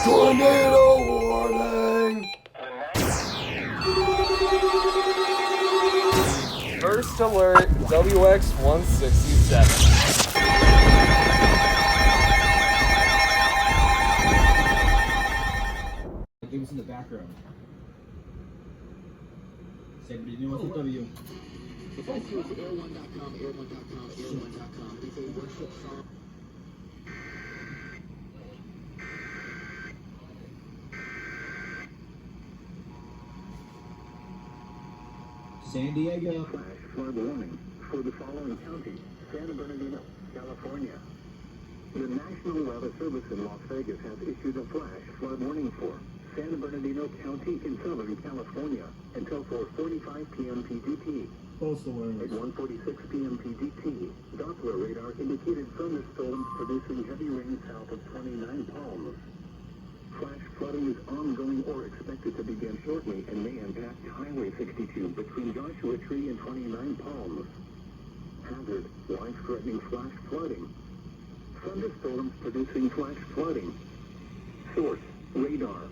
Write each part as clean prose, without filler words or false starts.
Tornado warning! First alert, WX-167. It was in the background. Sempre knew what to do. It's also air1.com, air1.com, air1.com. It's a worship song. San Diego. Flash flood warning for the following county: San Bernardino, California. The National Weather Service in Las Vegas has issued a flash flood warning for San Bernardino County in Southern California until 4:45 p.m. PDT. Postal alerts. At 1:46 p.m. PDT, Doppler radar indicated thunderstorms producing heavy rain south of 29 Palms. Flash flooding is ongoing or expected to begin shortly and may impact Highway 62 between Joshua Tree and 29 Palms. Hazard: life-threatening flash flooding. Thunderstorms producing flash flooding. Source: radar.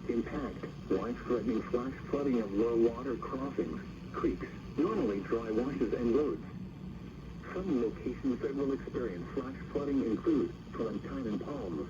Impact: life-threatening flash flooding of low water crossings, creeks, normally dry washes and roads. Some locations that will experience flash flooding include Clementine and Palms,